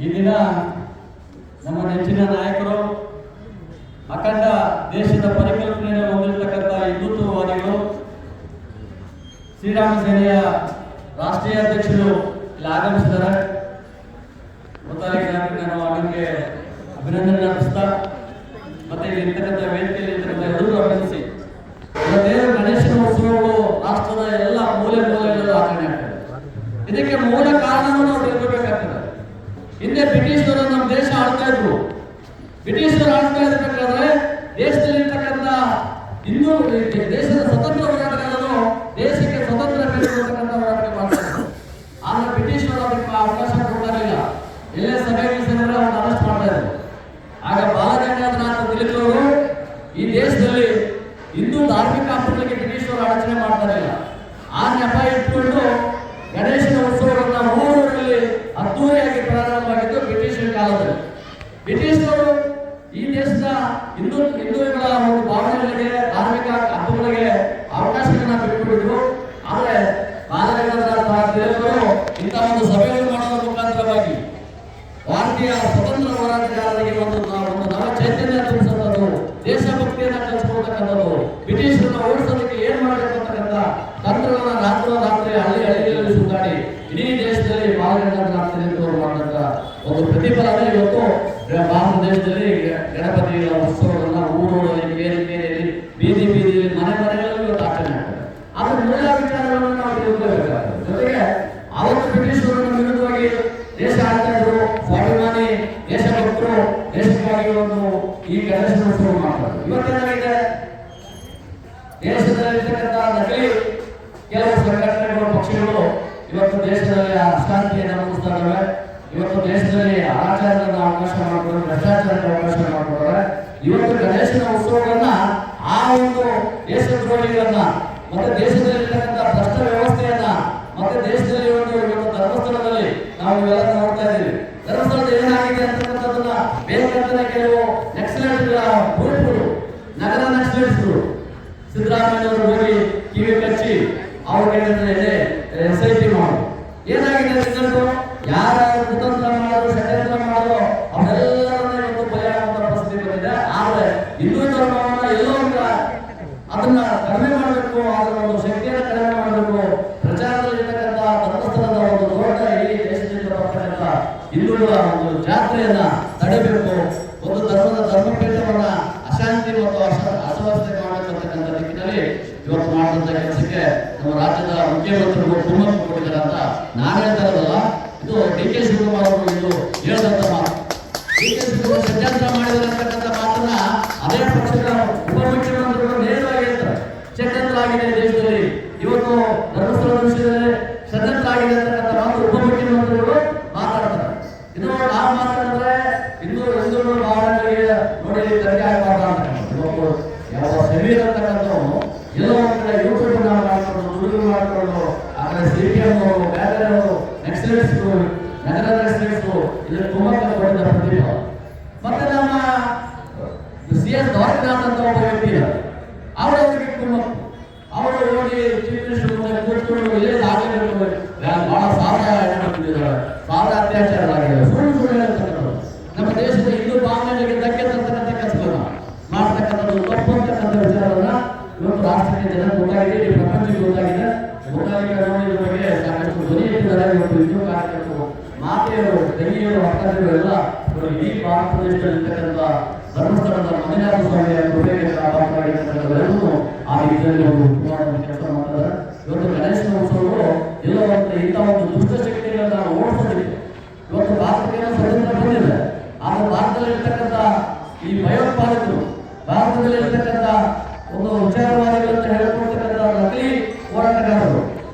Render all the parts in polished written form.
ಈ ದಿನ ನಮ್ಮ ನೆಚ್ಚಿನ ನಾಯಕರು ಅಖಂಡ ದೇಶದ ಪರಿಕಲ್ಪನೆಯನ್ನು ಹೊಂದಿರತಕ್ಕಂಥ ಹಿಂದುತ್ವವಾದಿಗಳು ಶ್ರೀರಾಮ ಸೇನೆಯ ರಾಷ್ಟ್ರೀಯ ಅಧ್ಯಕ್ಷರು ಇಲ್ಲಿ ಆಗಮಿಸಿದ್ದಾರೆ. ನಾನು ಅವರಿಗೆ ಅಭಿನಂದನೆ ಅರ್ಪಿಸ್ತಾ ಮತ್ತೆ ಇಲ್ಲಿ ಇರ್ತಕ್ಕಂಥ ವೇದಿಕೆಯಲ್ಲಿ ಇರ್ತಕ್ಕಂಥ ಎಲ್ಲರೂ ಅಭಿನಂದಿಸಿ ಇವತ್ತೇನು ಗಣೇಶನ ಉತ್ಸವಗಳು ರಾಷ್ಟ್ರದ ಎಲ್ಲ ಮೂಲೆಗಳಲ್ಲೂ ಆಚರಣೆ ಆಗ್ತದೆ. ಇದಕ್ಕೆ ಮೂಲ ಕಾರಣವನ್ನು ನಾವು ತಿಳ್ಕೋಬೇಕಾಗ್ತದೆ. ಹಿಂದೆ ಬ್ರಿಟಿಷರು ನಮ್ಮ ದೇಶ ಆಳ್ತಾ ಇದ್ರು. ಬ್ರಿಟಿಷರು ಆಳ್ತಾ ಇರಬೇಕಾದ್ರೆ ದೇಶದಲ್ಲಿ ಇರ್ತಕ್ಕಂಥ ಇನ್ನೂ ದೇಶದ ಸ್ವತಂತ್ರ ಹೋರಾಟಗಾರರು ದೇಶಕ್ಕೆ ಸ್ವತಂತ್ರ ಬೇಕಾಗಿರ್ತಕ್ಕಂಥ ಹೋರಾಟ ಮಾಡ್ತಾರೆ. ಆದ್ರೆ ಬ್ರಿಟಿಷರು ಅದಕ್ಕೆ ಅವಕಾಶ ಕೊಡ್ತಾರಿಲ್ಲ. ಎಲ್ಲೇ ಸಭೆಗೆ ಸೇರಿದ್ರೆ ಅವ್ರನ್ನ ಅರೆಸ್ಟ್ ಮಾಡ್ತಾ ಇದ್ರು. ಆಗ ಬಾಲಗಂಗಾಧರನಾಥ ತಿಲಕರು ಈ ದೇಶದಲ್ಲಿ ಹಿಂದೂ ಧಾರ್ಮಿಕ ಹಬ್ಬಗಳಿಗೆ ಬ್ರಿಟಿಷರು ಅಡಚಣೆ ಮಾಡ್ತಾರಿಲ್ಲ. ಆ ನೆಪ ಇಟ್ಕೊಂಡು ಗಣೇಶನ ಉತ್ಸವಗಳನ್ನ ಮೂರರಲ್ಲಿ ಅದ್ದೂರಿಯಾಗಿ ಪ್ರಾರಂಭವಾಗಿದ್ದು ಬ್ರಿಟಿಷರ ಕಾಲದಲ್ಲಿ. ಬ್ರಿಟಿಷರು ಈ ದೇಶದ ಹಿಂದೂಗಳ ಒಂದು ಭಾವನೆಗಳಿಗೆ ಧಾರ್ಮಿಕ ಹಬ್ಬಗಳಿಗೆ ಅವಕಾಶಗಳನ್ನ ಬಿಟ್ಟುಕೊಟ್ಟಿದ್ರು. ಆದರೆ ಬಾಲಗಂಗಾಧರನಾಥ ತಿಲಕರು ಇಂಥ ಒಂದು ಸಭೆಯನ್ನು ಮಾಡೋದ್ರ ಮುಖಾಂತರವಾಗಿ ಭಾರತೀಯ ಸ್ವತಂತ್ರ ಹೋರಾಟಗಾರರಿಗೆ ಒಂದು ನವ ಚೈತನ್ಯ ತುಂಬಿಸುವಂಥದ್ದು, ದೇಶಭಕ್ತಿಯನ್ನ ಕಲಿಸ್ಕೊಳ್ತಕ್ಕಂಥದ್ದು, ಬ್ರಿಟಿಷರನ್ನ ಓಡಿಸೋದಕ್ಕೆ ಏನ್ ಮಾಡಬೇಕು ಅಂತಕ್ಕಂಥ ತಂತ್ರಗಳನ್ನ ರಾತ್ರಿ ಹಳ್ಳಿಗಳಲ್ಲಿ ಸುತ್ತಾಡಿ ಇಡೀ ದೇಶದಲ್ಲಿ ಬಾಲಗಂಗಾಧರನಾಥ ತಿಲಕರು ಮಾಡಿದಂತ ಒಂದು ಪ್ರತಿಫಲನೆ ಇವತ್ತು ಭಾರತ ದೇಶದಲ್ಲಿ ಗಣಪತಿಯ ಉತ್ಸವಗಳನ್ನ ಊರಲ್ಲಿ ಕೇರಿಯಲ್ಲಿ ಬೀದಿಯಲ್ಲಿ ಮನೆಗಳಲ್ಲಿ ಇವತ್ತು ಆಚರಣೆ ಆಗ್ತದೆ. ಆದ್ರೆ ಮೂಲ ವಿಚಾರಗಳನ್ನು ನಾವು ತಿಳ್ಕೊಬೇಕಾಗ್ತದೆ. ಜೊತೆಗೆ ಅವತ್ತು ಬ್ರಿಟಿಷರನ್ನ ವಿರುದ್ಧವಾಗಿ ದೇಶ ಆಳ್ತಾ ಇದ್ರು, ಸ್ವಾಭಿಮಾನಿ ದೇಶಭಕ್ತರು ದೇಶಕ್ಕಾಗಿ ಒಂದು ಈ ಗಣೇಶನ ಉತ್ಸವ ಮಾಡ್ತಾರೆ. ಇವತ್ತೇನಾಗಿದೆ, ದೇಶದಲ್ಲಿರ್ತಕ್ಕಂಥ ನಕಲಿ ಕೆಲವು ಸಂಘಟನೆಗಳು ಪಕ್ಷಗಳು ಇವತ್ತು ದೇಶದಲ್ಲಿ ಅಶಾಂತಿಯನ್ನು ಮೂಡಿಸ್ತಾ ಇದ್ದಾವೆ. ಇವತ್ತು ದೇಶದಲ್ಲಿ ಅನಾಚಾರವನ್ನು ಅವಕಾಶ ಮಾಡ್ತಾರೆ, ಭ್ರಷ್ಟಾಚಾರಕ್ಕೆ ಅವಕಾಶ ಮಾಡ್ತಾರೆ. ಇವತ್ತು ಗಣೇಶನ ಉತ್ಸವಗಳನ್ನ ಆ ಒಂದು ದೇಶದ್ರೋಹಿಗಳನ್ನ ಮತ್ತೆ ದೇಶದಲ್ಲಿರ್ತಕ್ಕಂಥ ಭ್ರಷ್ಟ ವ್ಯವಸ್ಥೆಯನ್ನ ಮತ್ತೆ ದೇಶದಲ್ಲಿ ಇವತ್ತು ಧರ್ಮಸ್ಥಳದಲ್ಲಿ ನಾವು ಇವೆಲ್ಲ ನೋಡ್ತಾ ಇದ್ದೀವಿ. ಧರ್ಮಸ್ಥಳದಲ್ಲಿ ಏನಾಗಿದೆ ಅಂತಕ್ಕಂಥದ್ದನ್ನ ಬೇಕಂತಾನೆ ಕೆಲವು ನಕ್ಸಲೈಟ್ಗಳ ಗ್ರೂಪ್ಗಳು, ನಗರ ನಕ್ಸಲೈಟ್ಸ್ಗಳು ಸಿದ್ದರಾಮಯ್ಯವರು ಹೋಗಿ ಕಿವಿ ಕಚ್ಚಿ ಅವ್ರಿಗೆ SIT ಮಾಡು. ಏನಾಗಿದೆ ರಿಸಲ್ಟು? ಯಾರು ಕುತಂತ್ರ ಮಾಡೋದು ಷಡ್ಯಂತ್ರ ಮಾಡೋದು ಅವರೆಲ್ಲರನ್ನ ಇವತ್ತು ಭಯ ಆಗುವಂತ ಪರಿಸ್ಥಿತಿ ಬಂದಿದೆ. ಆದ್ರೆ ಹಿಂದೂ ಧರ್ಮವನ್ನ ಎಲ್ಲೋ ಅದನ್ನ ಕಡಿಮೆ ಮಾಡಬೇಕು, ಅದರ ಒಂದು ಶಕ್ತಿಯನ್ನು ಕಡಿಮೆ ಮಾಡಬೇಕು. ಪ್ರಚಾರದಲ್ಲಿ ಇರ್ತಕ್ಕಂಥ ಧರ್ಮಸ್ಥಳದ ಒಂದು ದೊಡ್ಡ ಈ ದೇಶದಿಂದ ಬರ್ತಕ್ಕಂಥ ಹಿಂದೂಗಳ ಒಂದು ಜಾತ್ರೆಯನ್ನ ತಡೆಯಬೇಕು. ಒಂದು ಧರ್ಮಪೀಠವನ್ನ ಅಶಾಂತಿ ಮತ್ತು ಅಸ್ವಸ್ಥತೆ ಮಾಡಬೇಕಂತಕ್ಕಂಥ ನಿಟ್ಟಿನಲ್ಲಿ ಇವತ್ತು ಮಾಡಿದಂಥ ಕೆಲಸಕ್ಕೆ ನಮ್ಮ ರಾಜ್ಯದ ಮುಖ್ಯಮಂತ್ರಿಗಳು ಕುಮ್ಮಕ್ಕು ಕೊಟ್ಟಿದ್ದಾರೆ ಅಂತ ನಾನು ಹೇಳ್ತಾ ಇರೋದಲ್ಲ, ಇದು DK ಶಿವಕುಮಾರ್ ಅವರು ಇದು ಹೇಳಿದಂತ ಮಾತು. DK ಶಿವಕುಮಾರ್ ಷಡ್ಯಂತ್ರ ಮಾಡಿದ್ದಾರೆ ಅಂತಕ್ಕಂಥ ಮಾತನ್ನ ಅದೇ ಪಕ್ಷದ ಉಪಮುಖ್ಯಮಂತ್ರಿಗಳು ನೇರವಾಗಿ ಹೇಳ್ತಾರೆ. ಷಡ್ಯಂತ್ರ ಆಗಿದೆ ದೇಶದಲ್ಲಿ, ಇವತ್ತು ಧರ್ಮಸ್ಥಳದ ವಿಷಯದಲ್ಲಿ ಷಡ್ಯಂತ್ರ ಆಗಿದೆ ಅಂತಕ್ಕಂಥ ಮಾತು ಉಪಮುಖ್ಯಮಂತ್ರಿಗಳು ಮಾತಾಡ್ತಾರೆ. ಇದು ನಾವು ಮಾತಾಡಿದ್ರೆ ಹಿಂದೂಗಳ ಭಾವನೆಗಳಿಗೆ ನೋಡಿ ತನಿಖೆ ಆಗಬಾರ್ದು ಅಂತ ಇವತ್ತು ಯಾವ ಸಮೀರ್ ಅಂತಕ್ಕಂಥವ್ರು ಎಲ್ಲೋ ಒಂದು ಕಡೆ ಯೂಟ್ಯೂಬ್ ಮಾಡ್ಕೊಂಡು ದುಡಿದು ಮಾಡಿಕೊಂಡು ಆ ಕಡೆ CPM ಅವರು ಬೇರೆ ಅವರು ನಕ್ಸಲೈಟ್ಸ್ಗಳು ನಗರ ನಕ್ಸಲೈಟ್ಸ್ಗಳು ಇದನ್ನು ತುಂಬಾ ಕೊಟ್ಟಿದ್ದ ಪ್ರತಿಭಾ. ಮತ್ತೆ ನಮ್ಮ CS ದ್ವಾರಕನಾಥ್ ಅಂತ ಒಬ್ಬ ವ್ಯಕ್ತಿ ಅವರವರಿಗೆ ಕುಮ್ಮಕ್ಕು. ಅವರು ಹೋಗಿ ಚೀಫ್ ಮಿನಿಸ್ಟರ್ ಮುಂದೆ ಕೂತ್ಕೊಂಡು ಇಲ್ಲೇ ಆಗಬೇಕು, ಬಹಳ ಸಾವಿರ ಅತ್ಯಾಚಾರ ಆಗಿದೆ, ಸುಳ್ಳು ಹೇಳ್ತಕ್ಕಂಥದ್ದು ನಮ್ಮ ದೇಶದ ಹಿಂದೂ ಭಾವನೆಗಳಿಗೆ ಧಕ್ಕೆ ತರ್ತಕ್ಕಂಥ ಕೆಲಸಗಳನ್ನ ಮಾಡ್ತಕ್ಕಂಥದ್ದು ತಪ್ಪು ಅಂತಕ್ಕಂಥ ವಿಚಾರವನ್ನ ಇವತ್ತು ರಾಷ್ಟ್ರಕ್ಕೆ ಜನ ಗೊತ್ತಾಗಿದೆ, ಈ ಪ್ರಪಂಚಕ್ಕೆ ಗೊತ್ತಾಗಿದೆ. ಇದ್ರ ಬಗ್ಗೆ ಸಾಕಷ್ಟು ಧ್ವನಿ ಎತ್ತಿದ್ದಾರೆ. ಇವತ್ತು ಹಿಂದೂ ಕಾರ್ಯಕರ್ತರು, ಮಾತೆಯರು, ತಂಗಿಯರು, ಅಕ್ಕಂದಿರು ಎಲ್ಲ ಇಡೀ ಭಾರತ ದೇಶದಲ್ಲಿರ್ತಕ್ಕಂಥ ಧರ್ಮಸ್ಥಳದ ಮಂಜುನಾಥ ಸ್ವಾಮಿಯ ಕೃಪೆಗೆ ಕಾಪಾಡಿರ್ತಕ್ಕಂಥವರೆಲ್ಲರೂ ಆ ನಿಟ್ಟಿನಲ್ಲಿ ಒಂದು ಉತ್ತಮವಾದ ಕೆಲಸ ಮಾಡ್ತಾರೆ. ಇವತ್ತು ಗಣೇಶನ ಉತ್ಸವಗಳು ಎಲ್ಲೋ ಒಂದು ಇಂಥ ಒಂದು ದುಷ್ಟಶಕ್ತಿಗಳನ್ನ ಓಡಿಸೋದಿಲ್ಲ. ಇವತ್ತು ಭಾರತಕ್ಕೆ ಸ್ವತಂತ್ರ ಬಂದಿದೆ, ಆದ್ರೆ ಭಾರತದಲ್ಲಿರ್ತಕ್ಕಂಥ ಈ ಭಯೋತ್ಪಾದಕರು, ಭಾರತದಲ್ಲಿರ್ತಕ್ಕಂಥ ಒಂದು ವಿಚಾರವಾದಿಗಳಂತ ಹೇಳ್ಕೊಳ್ತಕ್ಕಂಥ ನಕಲಿ ಹೋರಾಟಗಾರರು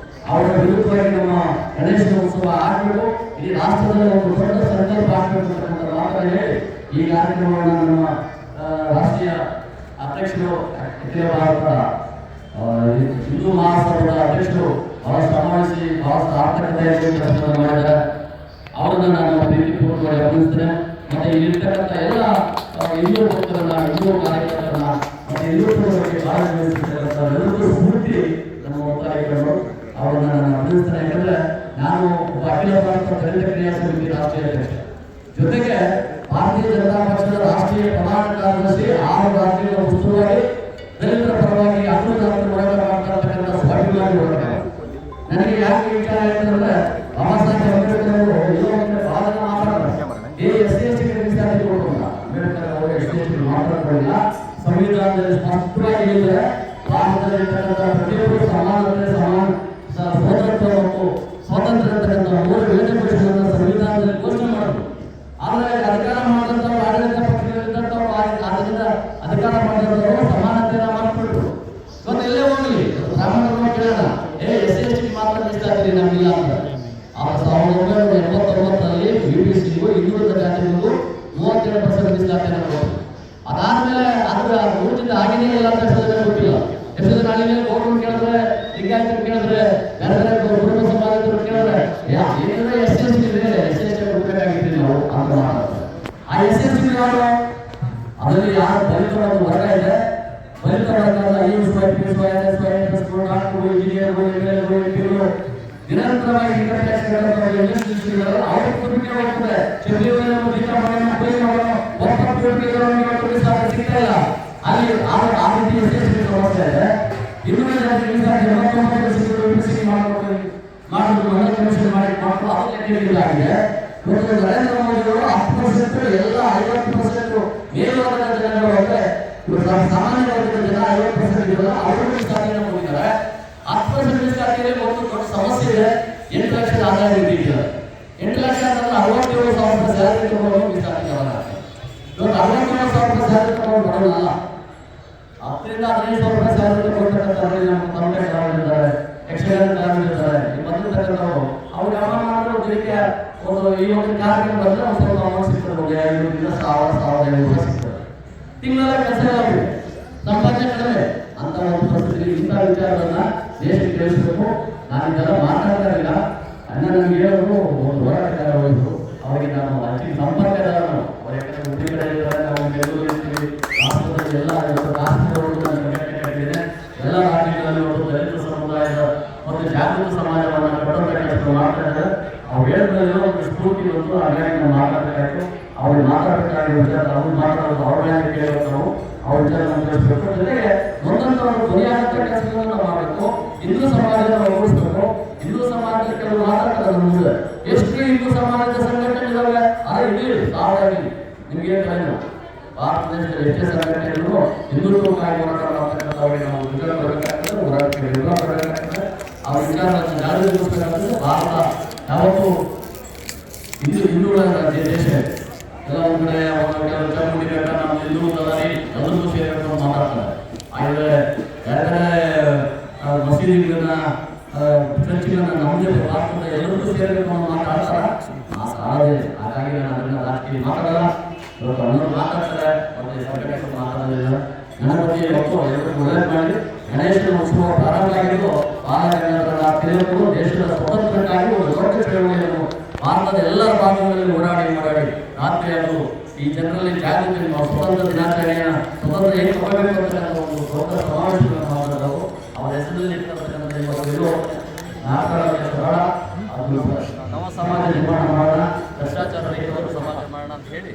ಅವರ ವಿರುದ್ಧವಾಗಿ ನಮ್ಮ ಗಣೇಶನ ಉತ್ಸವ ಆಗಬೇಕು, ಇಡೀ ರಾಷ್ಟ್ರದಲ್ಲಿ ಒಂದು ದೊಡ್ಡ ಸಂಕಲ್ಪ ಆಗಬೇಕು ಅಂತಕ್ಕಂಥ ಮಾತನ್ನು ಹೇಳಿ ಈ ಕಾರ್ಯಕ್ರಮವನ್ನು ನಮ್ಮ ರಾಷ್ಟ್ರೀಯ ಅಧ್ಯಕ್ಷರು, ಅಖಿಲ ಭಾರತ ಹಿಂದೂ ಮಹಾಸಭಾದ ಅಧ್ಯಕ್ಷರು ಬಹಳ ಶ್ರಮವಹಿಸಿ ಬಹಳಷ್ಟು ಆರ್ಥಿಕತೆಯಲ್ಲಿ ಕೆಲಸ ಮಾಡಿದ್ದಾರೆ. ಅವರನ್ನು ನಾನು ಪ್ರೀತಿಪೂರ್ವಕವಾಗಿ ಅಭಿನಂದಿಸ್ತೇನೆ. ಮತ್ತೆ ಇಲ್ಲಿರ್ತಕ್ಕಂಥ ಎಲ್ಲ ಹಿಂದೂ ಭಕ್ತರನ್ನ, ಹಿಂದೂ ಕಾರ್ಯಕರ್ತರನ್ನ ಮತ್ತೆ ಹಿಂದುತ್ವಕ್ಕೆ ಭಾಗವಹಿಸಿರ್ತಕ್ಕಂಥವರೆಲ್ಲರೂ ಸ್ಫೂರ್ತಿ ನಮ್ಮ ಒತ್ತಾಯಿಗಳು. ಅವರನ್ನ ನಾನು ಅಭಿನಂದಿಸ್ತೇನೆ. ಯಾಕಂದ್ರೆ ನಾನು ಒಬ್ಬ ಅಖಿಲ ಭಾರತ ದಲಿತ ಕ್ರಿಯಾ ಸಮಿತಿ ರಾಷ್ಟ್ರೀಯ ಅಧ್ಯಕ್ಷ. ಜೊತೆಗೆ ಭಾರತೀಯ ಜನತಾ ಪಕ್ಷದ ರಾಷ್ಟ್ರೀಯ ಪ್ರಧಾನ ಕಾರ್ಯದರ್ಶಿ 6 ರಾಜ್ಯಗಳ ಉಸ್ತುವಾರಿ ದಲಿತರ ಪರವಾಗಿ ಅನುದಾನ ಹೋರಾಟ ಮಾಡ್ತಕ್ಕಂಥ ಸ್ವಾಭಿಮಾನಿ ಹೋರಾಟ. ನನಗೆ ಯಾಕೆ ವಿಚಾರ ಆಯ್ತಂದ್ರೆ ಬಾಬಾ ಸಾಹೇಬ್ ಅಂಬೇಡ್ಕರ್ ಅವರು ಭಾರತ ಮಾತಾಡ್ತಾರೆ ಎಸ್.ಸಿ. ಎಸ್.ಟಿ ಮೀಸಲಾತಿ ಕೊಡೋಲ್ಲ. ಅಂಬೇಡ್ಕರ್ ಅವರು ಎಸ್.ಸಿ. ಮಾತಾಡೋದಿಲ್ಲ. ಸಂವಿಧಾನದಲ್ಲಿ ಸ್ಪಷ್ಟವಾಗಿ ಹೇಳಿದರೆ ಭಾರತದಲ್ಲಿರ್ತಕ್ಕಂಥ ಪ್ರತಿಯೊಬ್ಬರು ಸಮಾನತೆ ಸ್ವಾತಂತ್ರ್ಯ ಮತ್ತು ಸ್ವಾತಂತ್ರ್ಯ ಅಂತಕ್ಕಂಥ 3 ವೇದಪುರುಷಗಳನ್ನು ಸಂವಿಧಾನದಲ್ಲಿ ಘೋಷಣೆ ಮಾಡಬೇಕು. ಆದರೆ ಅಧಿಕಾರ ಮಾಡಿದಂಥವ್ರು ಆಡಳಿತ ಪಕ್ಷದಲ್ಲಿದ್ದಂಥವ್ರು ಅದರಿಂದ ಅಧಿಕಾರ ಮಾಡಿದಂಥವ್ರು ಸಮಾನತೆಯನ್ನು ಮಾಡಿಕೊಟ್ರು. ಇವತ್ತು ಎಲ್ಲೇ ಹೋಗಲಿ ಬ್ರಾಹ್ಮಣರು ಕೇಳೋಣ ಎಸ್.ಸಿ. ಮಾತ್ರ ಮೀಸಲಾತಿ ನಮಗಿಲ್ಲ ಅಂತ. 1989ರಲ್ಲಿ UPCಗೂ ಹಿಂದುಳಿದ ಜಾತಿಗಳಿಗೂ 37% ಮೀಸಲಾತಿಯನ್ನು ಕೊಟ್ಟರು. ಅದಾದ್ಮೇಲೆ ಅದರ ಉಳಿದ ಆಗಿನೇ ಇಲ್ಲ ಅಂತ ಎಷ್ಟು ಜನ ಗೊತ್ತಿಲ್ಲ. ಎಷ್ಟು ಜನ ಅಲ್ಲಿಗೆ ಗೌರವ ಕೇಳಿದ್ರೆ ಲಿಂಗಾಯತರು ಕೇಳಿದ್ರೆ ಬೇರೆ ಬೇರೆ ಕುರುಬ ಸಮಾಜದವರು ಕೇಳಿದ್ರೆ ಏನಾದ್ರೆ ಎಸ್.ಸಿ. ಹುಡುಕಬೇಕಾಗಿತ್ತು ನಾವು ಅಂತ ಮಾಡ್ತಾರೆ. ಆ ಎಸ್.ಸಿ. ಯಾರು ಅದರಲ್ಲಿ ಯಾರು ದಲಿತ ಒಂದು ವರ್ಗ ಇದೆ. ದಲಿತ ವರ್ಗದ ಇಂಜಿನಿಯರ್ಗಳು ನಿರಂತರವಾಗಿ ಇನ್ಕಮ್ ಟ್ಯಾಕ್ಸ್ ಅವ್ರ ಕುಟುಂಬಕ್ಕೆ ಹೋಗ್ತದೆ. ಸಿಗ್ತಾ ಇಲ್ಲ ಅಲ್ಲಿ ಆ ರೀತಿ ಸಮಸ್ಯೆ ಇದೆ. ಇನ್ನೂರು ಮಾಡುವುದು ಕಮಿಷನ್ ಮಾಡಿ ಮಕ್ಕಳು ಆಗಿದೆ. ಇವತ್ತು ನರೇಂದ್ರ ಮೋದಿ ಅವರು 10% ಎಲ್ಲ 50% ಮೇಲ್ವರ್ಗದ ಜನಗಳು ಅಂದ್ರೆ ಸಾಮಾನ್ಯ ವರ್ಗದ ಜನ 50% ಇರಲ್ಲ ಅವರು ಮೀಸಲಾತಿಯನ್ನು ಕೊಟ್ಟಿದ್ದಾರೆ. 10% ಮೀಸಲಾತಿಯಲ್ಲಿ ಒಂದು ದೊಡ್ಡ ಸಮಸ್ಯೆ ಇದೆ. 8 ಲಕ್ಷದ ಆದಾಯ ನೀಡಿದ್ದಾರೆ. 8 ಲಕ್ಷ ಅಂತಂದ್ರೆ 67,000 ಸ್ಯಾಲರಿ ತಗೊಂಡು ಮೀಸಲಾತಿ ಇವತ್ತು 67,000 ಸ್ಯಾಲರಿ ತಗೊಂಡು ಬರೋಲ್ಲ. 10 ರಿಂದ 15,000 ಸ್ಯಾಲರಿ ಕೊಡ್ತಕ್ಕಂಥ ನಮ್ಮ ತಂದೆ ಯಕ್ಷಗಾನಗಳಿದ್ದಾರೆ. ಬಂದಿರ್ತಕ್ಕಂಥವ್ರು ಅವ್ರು ಯಾವ ಮಾಡಿದ್ರು ಜೊತೆಗೆ ಒಂದು ಈ ಒಂದು ಕಾರ್ಯಕ್ರಮ ಬಂದರೆ ಒಂದು ಸ್ವಲ್ಪ ಅಮೌಂಟ್ ಸಿಗ್ತದೆ. 1,500 ಸಿಗ್ತದೆ. ತಿಂಗಳ ಕೆಲಸ ಆಗಿದೆ, ಸಂಪಾದನೆ ಕಡಿಮೆ ಅಂತ ಒಂದು ಪರಿಸ್ಥಿತಿ. ಇಂಥ ವಿಚಾರಗಳನ್ನ ದೇಶಕ್ಕೆ ತಿಳಿಸಬೇಕು. ನಾನು ಇದೆಲ್ಲ ಮಾತಾಡ್ತಾ ಇಲ್ಲ. ಅಣ್ಣ ನಮ್ಗೆ ಹೇಳೋದು ಒಂದು ಹೋರಾಟಗಾರ ಹೋಗಿದ್ರು. ಅವರಿಗೆ ನಾನು ಹೆಚ್ಚಿನ ಸಂಪರ್ಕದಾರನು. ಅವ್ರ ಯಾಕಂದ್ರೆ ಉದ್ದಿ ಕಡೆ ಇದ್ದಾರೆ, ನಾವು ಬೆಂಗಳೂರು ಇರ್ತೀವಿ. ರಾಷ್ಟ್ರದಲ್ಲಿ ಎಲ್ಲ ರಾಷ್ಟ್ರದವರು ಕಟ್ಟಿದೆ. ಎಲ್ಲ ರಾಜ್ಯಗಳಲ್ಲಿ ಒಂದು ದಲಿತ ಸಮುದಾಯದ ಮತ್ತು ಜಾಗೃತ ಸಮಾಜವನ್ನು ಕಟ್ಟೋದಕ್ಕೆ ಮಾಡ್ತಾ ಇದ್ದಾರೆ. ಅವ್ರು ಹೇಳಿದ್ರಲ್ಲಿ ಒಂದು ಸ್ಫೂರ್ತಿ ಬಂತು. ಹಾಗಾಗಿ ಮಾತಾಡಬೇಕಾಯ್ತು. ಅವ್ರು ಮಾತಾಡಬೇಕಾಗಿ ವಿಚಾರ ಅವ್ರು ಮಾತಾಡೋದು ಅವ್ರ ಮೇಲೆ ಕೇಳಬೇಕು. ನಾವು ಅವ್ರ ವಿಚಾರ ತಿಳಿಸ್ಬೇಕು. ಜೊತೆಗೆ ಒಂದೊಂದು ಧ್ವನಿಯಾದಂಥ ಕೆಲಸಗಳನ್ನು ಮಾಡಬೇಕು. ಹಿಂದೂ ಸಮಾಜವನ್ನು ಒಗ್ಗೂಡಿಸ್ಬೇಕು. ಹಿಂದೂ ಸಮಾಜದ ಕೆಲವು ಮಾತಾಡ್ತಾರೆ ಮುಂದೆ ಎಷ್ಟು ಹಿಂದೂ ಸಮಾಜದ ಸಂಘಟನೆ ಇದಾವೆ. ಆದರೆ ಇಲ್ಲಿ ಸಾವಿರ ನಿಮಗೆ ಏನು ಭಾರತ ದೇಶದಲ್ಲಿ ಎಷ್ಟೇ ಸಂಘಟನೆಗಳು ಹಿಂದುತ್ವಕ್ಕಾಗಿ ಹೋರಾಟ ಮಾಡ್ತಕ್ಕಂಥವ್ರಿಗೆ ನಾವು ವಿಚಾರ ಬರಬೇಕಾಗ್ತದೆ. ಹೋರಾಟಕ್ಕೆ ವಿರೋಧ ಬರಬೇಕಾಗ್ತದೆ. ಆ ವಿಚಾರವನ್ನು ಜಾಗೃತಿಗೊಳಿಸಬೇಕಾಗ್ತದೆ. ಭಾರತ ಯಾವತ್ತೂ ಹಿಂದೂಗಳ ದೇಶ ಎಲ್ಲ ಒಂದು ಕಡೆ ಚಾಮುಂಡಿ ಬೆಟ್ಟ ನಮ್ಮ ಹಿಂದೂ ತಲಾರಿ ಎಲ್ಲರಿಗೂ ಸೇರಿಕೊಂಡು ಮಾತಾಡ್ತಾರೆ. ಆದರೆ ಯಾಕಂದರೆ ಮಸೀದಿಗಳನ್ನ ಚರ್ಚ್ಗಳನ್ನ ನಮ್ಮದೇ ಭಾರತದ ಎಲ್ಲರಿಗೂ ಸೇರಬೇಕು ಅನ್ನೋ ಮಾತಾಡ್ತಾರೆ. ಆ ಸಾಲದೆ ಹಾಗಾಗಿ ನಾನು ಅದನ್ನು ರಾಜಕೀಯ ಮಾತಾಡಲ್ಲ. ಇವತ್ತು ಅನ್ನೋರು ಮಾತಾಡ್ತಾರೆ, ಮತ್ತೆ ಸಂಘಟನೆ ಮಾತಾಡೋದಿಲ್ಲ. ಗಣಪತಿ ಇವತ್ತು ಎಲ್ಲರಿಗೂ ಒಳ್ಳೆಯದು ಮಾಡಿ ಗಣೇಶನ ಉತ್ಸವ ಪ್ರಾರಂಭ ಆಗಿದ್ದು ಬಾಲಗಂಗಾಧರ ದೇಶದ ಸ್ವತಂತ್ರಕ್ಕಾಗಿ ಒಂದು ದೊಡ್ಡ ಚಳವಳಿಯನ್ನು ಭಾರತದ ಎಲ್ಲ ಭಾಗಗಳಲ್ಲಿ ಓಡಾಡಿ ರಾತ್ರಿ ಅದು ಈ ಜನರಲ್ಲಿ ಜಾಗೃತಿ ಸ್ವತಂತ್ರ ದಿನಾಚರಣೆಯ ಸ್ವತಂತ್ರ ಏನು ತಗೋಬೇಕು ಅಂತ ಒಂದು ದೊಡ್ಡ ಸಮಾವೇಶಗಳನ್ನು ಮಾಡಿದವರು. ಅವರ ಹೆಸರಲ್ಲಿ ಅದು ನವ ಸಮಾಜ ನಿರ್ಮಾಣ ಮಾಡೋಣ, ಭ್ರಷ್ಟಾಚಾರ ರಹಿತವರು ಸಮಾಜ ಮಾಡೋಣ ಅಂತ ಹೇಳಿ